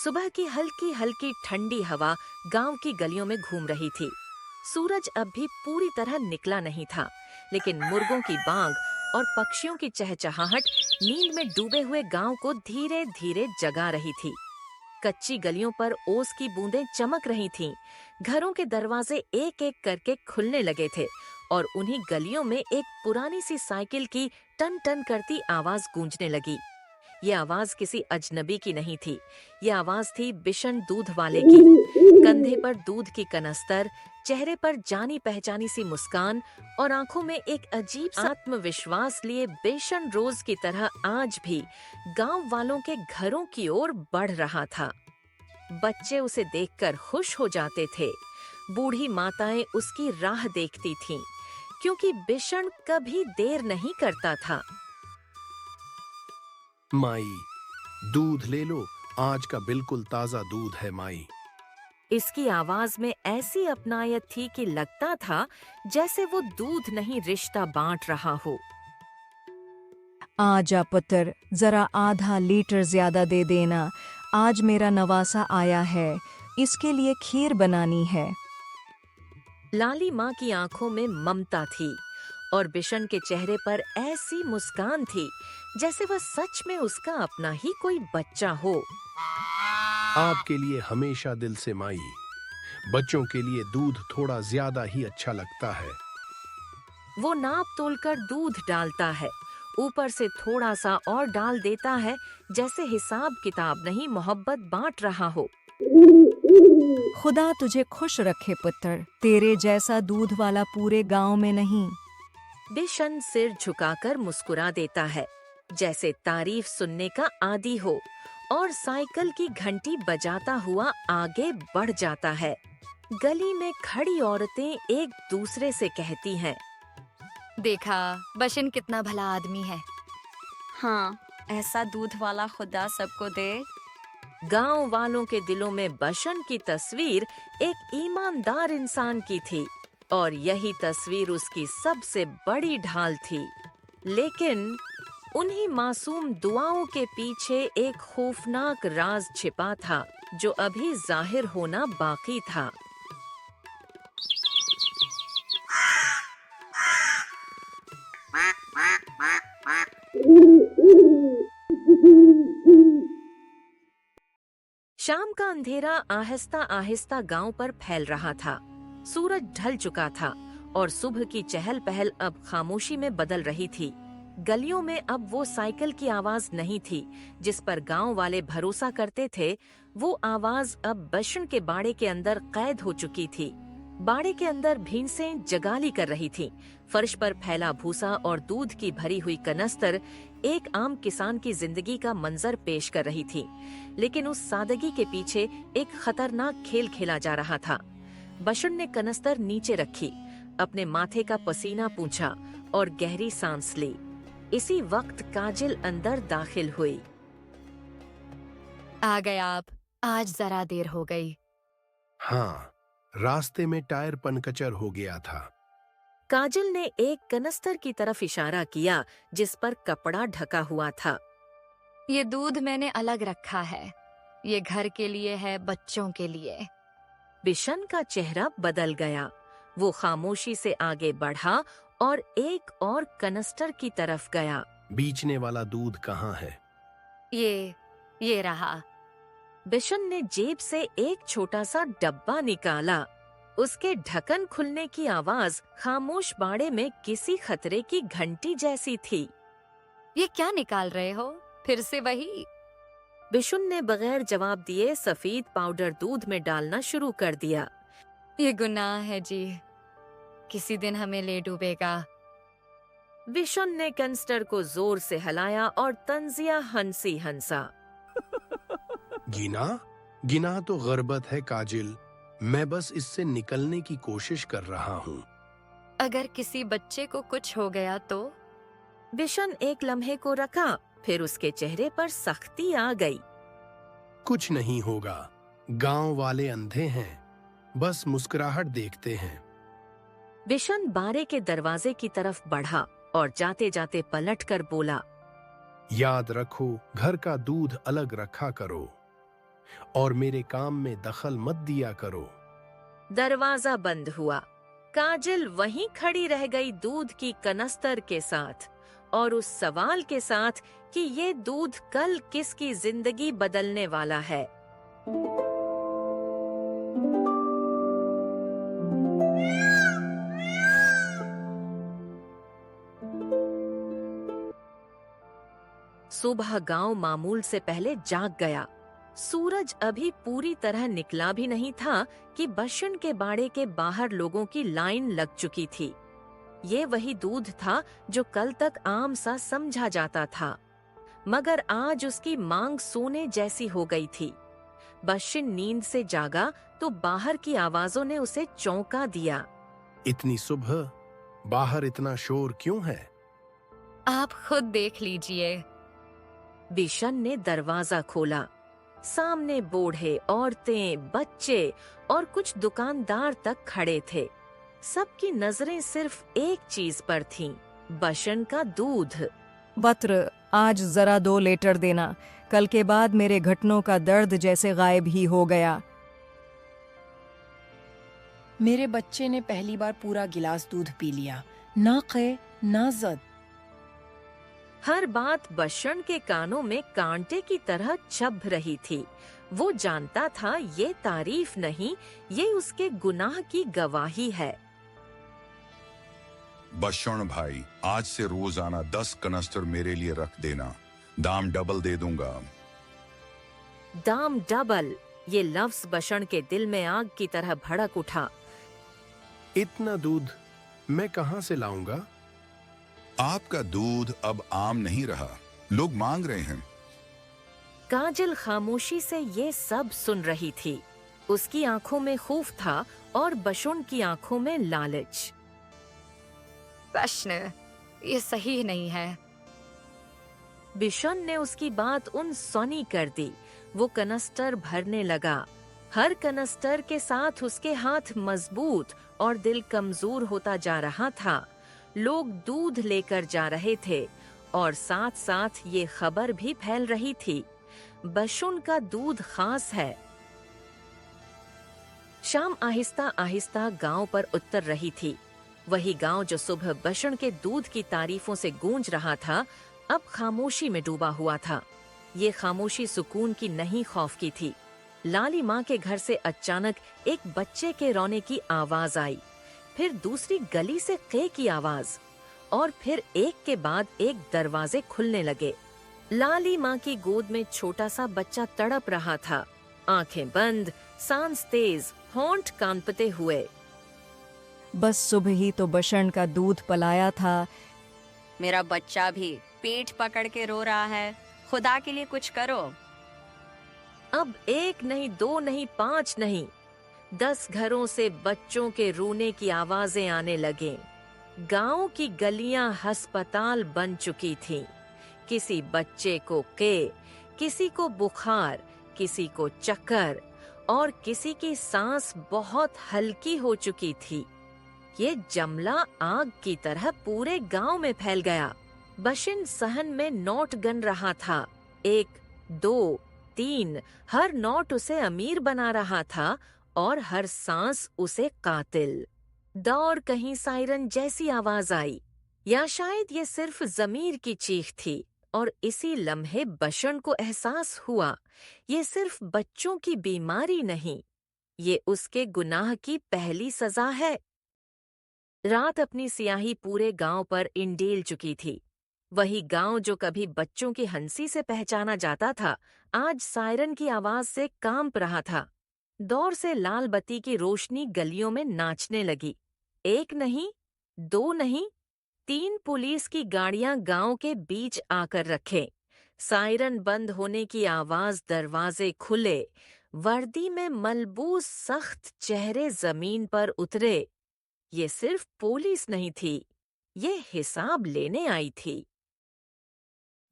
सुबह की हल्की हल्की ठंडी हवा गांव की गलियों में घूम रही थी। सूरज अब भी पूरी तरह निकला नहीं था, लेकिन मुर्गों की बांग और पक्षियों की चहचहाहट नींद में डूबे हुए गांव को धीरे धीरे जगा रही थी। कच्ची गलियों पर ओस की बूंदें चमक रही थीं। घरों के दरवाजे एक एक करके खुलने लगे थे और उन्हीं गलियों में एक पुरानी सी साइकिल की टन टन करती आवाज गूंजने लगी। ये आवाज किसी अजनबी की नहीं थी। ये आवाज थी बिशन दूध वाले की। कंधे पर दूध की कनस्तर, चेहरे पर जानी पहचानी सी मुस्कान और आंखों में एक अजीब सा आत्मविश्वास लिए बेशन रोज की तरह आज भी गांव वालों के घरों की ओर बढ़ रहा था। बच्चे उसे देखकर खुश हो जाते थे। बूढ़ी माताएं उसकी राह देखती थीं, क्योंकि बिशन कभी देर नहीं करता था। माई, दूध ले लो, आज का बिल्कुल ताजा दूध है माई। इसकी आवाज में ऐसी अपनायत थी कि लगता था जैसे वो दूध नहीं रिश्ता बांट रहा हो। आजा पुत्र, जरा आधा लीटर ज्यादा दे देना। आज मेरा नवासा आया है, इसके लिए खीर बनानी है। लाली माँ की आंखों में ममता थी और बिशन के चेहरे पर ऐसी मुस्कान थी जैसे वह सच में उसका अपना ही कोई बच्चा हो। आपके लिए हमेशा दिल से माई। बच्चों के लिए दूध थोड़ा ज्यादा ही अच्छा लगता है। वो नाप तोलकर दूध डालता है, ऊपर से थोड़ा सा और डाल देता है, जैसे हिसाब किताब नहीं मोहब्बत बांट रहा हो। खुदा तुझे खुश रखे पुत्र, तेरे जैसा दूध वाला पूरे गांव में नहीं। बिशन सिर झुकाकर मुस्कुरा देता है, जैसे तारीफ सुनने का आदी हो, और साइकिल की घंटी बजाता हुआ आगे बढ़ जाता है। गली में खड़ी औरतें एक दूसरे से कहती हैं, देखा, बशन कितना भला आदमी है। हाँ, ऐसा दूध वाला खुदा सबको दे। गांव वालों के दिलों में बशन की तस्वीर एक ईमानदार इंसान की थी और यही तस्वीर उसकी सबसे बड़ी ढाल थी। लेकिन उन्हीं मासूम दुआओं के पीछे एक खौफनाक राज छिपा था, जो अभी जाहिर होना बाकी था। शाम का अंधेरा आहिस्ता आहिस्ता गांव पर फैल रहा था। सूरज ढल चुका था और सुबह की चहल पहल अब खामोशी में बदल रही थी। गलियों में अब वो साइकिल की आवाज नहीं थी जिस पर गांव वाले भरोसा करते थे। वो आवाज अब बशन के बाड़े के अंदर कैद हो चुकी थी। बाड़े के अंदर भैंसें जगाली कर रही थीं। फर्श पर फैला भूसा और दूध की भरी हुई कनस्तर एक आम किसान की जिंदगी का मंजर पेश कर रही थी। लेकिन उस सादगी के पीछे एक खतरनाक खेल खेला जा रहा था। बशन ने कनस्तर नीचे रखी, अपने माथे का पसीना पूंछा और गहरी सांस ली। इसी वक्त काजिल अंदर दाखिल हुई। आ गए आप, आज जरा देर हो गई। हाँ, रास्ते में टायर पनकचर हो गया था। काजल ने एक कनस्तर की तरफ इशारा किया जिस पर कपड़ा ढका हुआ था। ये दूध मैंने अलग रखा है। ये घर के लिए है, बच्चों के लिए। बिशन का चेहरा बदल गया। वो खामोशी से आगे बढ़ा और एक और कनस्तर की तरफ गया। बीचने वाला दूध कहाँ है? ये रहा। बिशन ने जेब से एक छोटा सा डब्बा निकाला। उसके ढक्कन खुलने की आवाज खामोश बाड़े में किसी खतरे की घंटी जैसी थी। ये क्या निकाल रहे हो? फिर से वही? बिशन ने बगैर जवाब दिए सफेद पाउडर दूध में डालना शुरू कर दिया। ये गुनाह है जी, किसी दिन हमें ले डूबेगा। बिशन ने कनस्टर को जोर से हिलाया और तंजिया हंसी हंसा। गिना तो गरबत है काजिल। मैं बस इससे निकलने की कोशिश कर रहा हूँ। अगर किसी बच्चे को कुछ हो गया तो? बिशन एक लम्हे को रखा, फिर उसके चेहरे पर सख्ती आ गई। कुछ नहीं होगा, गांव वाले अंधे हैं, बस मुस्कुराहट देखते हैं। बिशन बारे के दरवाजे की तरफ बढ़ा और जाते जाते पलट कर बोला, याद रखो, घर का दूध अलग रखा करो। और मेरे काम में दखल मत दिया करो। दरवाजा बंद हुआ। काजल वहीं खड़ी रह गई दूध की कनस्तर के साथ और उस सवाल के साथ कि ये दूध कल किसकी जिंदगी बदलने वाला है। सुबह गांव मामूल से पहले जाग गया। सूरज अभी पूरी तरह निकला भी नहीं था कि बशन के बाड़े के बाहर लोगों की लाइन लग चुकी थी। ये वही दूध था जो कल तक आम सा समझा जाता था, मगर आज उसकी मांग सोने जैसी हो गई थी। बशन नींद से जागा तो बाहर की आवाजों ने उसे चौंका दिया। इतनी सुबह बाहर इतना शोर क्यों है? आप खुद देख लीजिए। बिशन ने दरवाजा खोला। सामने बूढ़े, औरतें, बच्चे और कुछ दुकानदार तक खड़े थे। सबकी नजरें सिर्फ एक चीज पर थीं, बशन का दूध। बत्र, आज जरा 2 लीटर देना। कल के बाद मेरे घुटनों का दर्द जैसे गायब ही हो गया। मेरे बच्चे ने पहली बार पूरा गिलास दूध पी लिया। ना खे ना जद। हर बात बशन के कानों में कांटे की तरह चुभ रही थी। वो जानता था ये तारीफ नहीं, ये उसके गुनाह की गवाही है। बशण भाई, आज से रोजाना 10 कनस्तर मेरे लिए रख देना। दाम डबल दे दूंगा। दाम डबल, ये लफ्ज बशन के दिल में आग की तरह भड़क उठा। इतना दूध मैं कहां से लाऊंगा? आपका दूध अब आम नहीं रहा, लोग मांग रहे हैं। काजल खामोशी से ये सब सुन रही थी। उसकी आंखों में खौफ था और बशुन की आंखों में लालच। प्रश्न, ये सही नहीं है। बिशन ने उसकी बात उन सोनी कर दी। वो कनस्टर भरने लगा। हर कनस्टर के साथ उसके हाथ मजबूत और दिल कमजोर होता जा रहा था। लोग दूध लेकर जा रहे थे और साथ साथ ये खबर भी फैल रही थी, बशुन का दूध खास है। शाम आहिस्ता आहिस्ता गांव पर उतर रही थी। वही गांव जो सुबह बशुन के दूध की तारीफों से गूंज रहा था, अब खामोशी में डूबा हुआ था। ये खामोशी सुकून की नहीं, खौफ की थी। लाली माँ के घर से अचानक एक बच्चे के रोने की आवाज आई, फिर दूसरी गली से क़े की आवाज, और फिर एक के बाद एक दरवाजे खुलने लगे। लाली माँ की गोद में छोटा सा बच्चा तड़प रहा था, आंखें बंद, सांस तेज, होंठ कांपते हुए। बस सुबह ही तो बशन का दूध पलाया था। मेरा बच्चा भी पेट पकड़ के रो रहा है। खुदा के लिए कुछ करो। अब 1 नहीं, 2 नहीं, 5 नहीं, 10 घरों से बच्चों के रोने की आवाजें आने लगे। गांव की गलियां अस्पताल बन चुकी थीं। किसी बच्चे को किसी को बुखार, किसी को चक्कर और किसी की सांस बहुत हल्की हो चुकी थी। ये जमला आग की तरह पूरे गांव में फैल गया। बशिन सहन में नोट गन रहा था। 1, 2, 3, हर नोट उसे अमीर बना रहा था और हर सांस उसे कातिल। दौड़ कहीं सायरन जैसी आवाज आई, या शायद ये सिर्फ जमीर की चीख थी, और इसी लम्हे बशन को एहसास हुआ ये सिर्फ बच्चों की बीमारी नहीं, ये उसके गुनाह की पहली सजा है। रात अपनी सियाही पूरे गांव पर इंडेल चुकी थी। वही गांव जो कभी बच्चों की हंसी से पहचाना जाता था, आज सायरन की आवाज से कांप रहा था। दौर से लाल बत्ती की रोशनी गलियों में नाचने लगी। 1 नहीं, 2 नहीं, 3 पुलिस की गाड़ियां गांव के बीच आकर रखे। सायरन बंद होने की आवाज, दरवाजे खुले, वर्दी में मलबूस सख्त चेहरे जमीन पर उतरे। ये सिर्फ पुलिस नहीं थी, ये हिसाब लेने आई थी।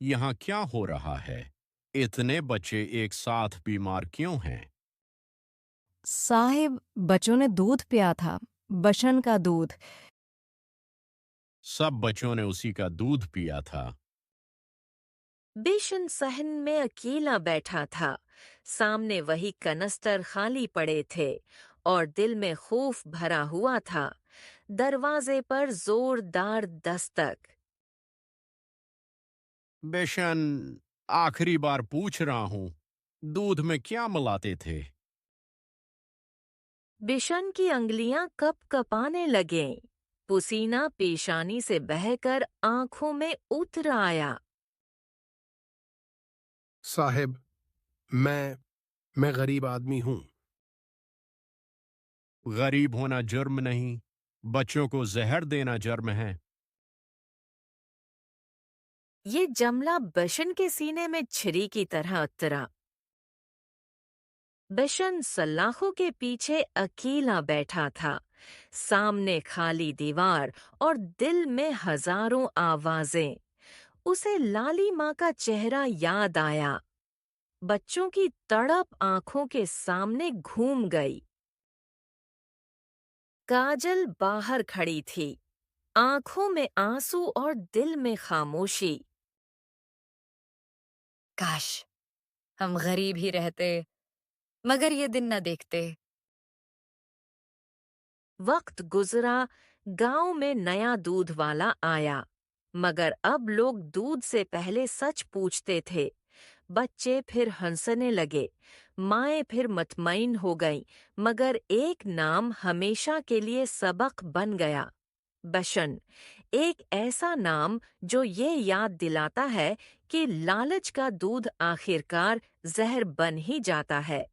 यहाँ क्या हो रहा है? इतने बच्चे एक साथ बीमार क्यों हैं? साहिब, बच्चों ने दूध पिया था, बशन का दूध। सब बच्चों ने उसी का दूध पिया था। बिशन सहन में अकेला बैठा था। सामने वही कनस्तर खाली पड़े थे और दिल में खौफ भरा हुआ था। दरवाजे पर जोरदार दस्तक। बेशन, आखिरी बार पूछ रहा हूं, दूध में क्या मिलाते थे? बिशन की अंगुलियां कप कपाने लगे। पसीना पेशानी से बहकर आंखों में उतर आया। साहिब, मैं गरीब आदमी हूं। गरीब होना जुर्म नहीं, बच्चों को जहर देना जुर्म है। ये जमला बिशन के सीने में छिरी की तरह उतरा। बिशन सलाखों के पीछे अकेला बैठा था। सामने खाली दीवार और दिल में हजारों आवाजें। उसे लाली माँ का चेहरा याद आया। बच्चों की तड़प आंखों के सामने घूम गई। काजल बाहर खड़ी थी, आंखों में आंसू और दिल में खामोशी। काश हम गरीब ही रहते, मगर ये दिन न देखते। वक्त गुजरा, गांव में नया दूध वाला आया, मगर अब लोग दूध से पहले सच पूछते थे। बच्चे फिर हंसने लगे, माएं फिर मुतमईन हो गईं, मगर एक नाम हमेशा के लिए सबक बन गया, बशन। एक ऐसा नाम जो ये याद दिलाता है कि लालच का दूध आखिरकार जहर बन ही जाता है।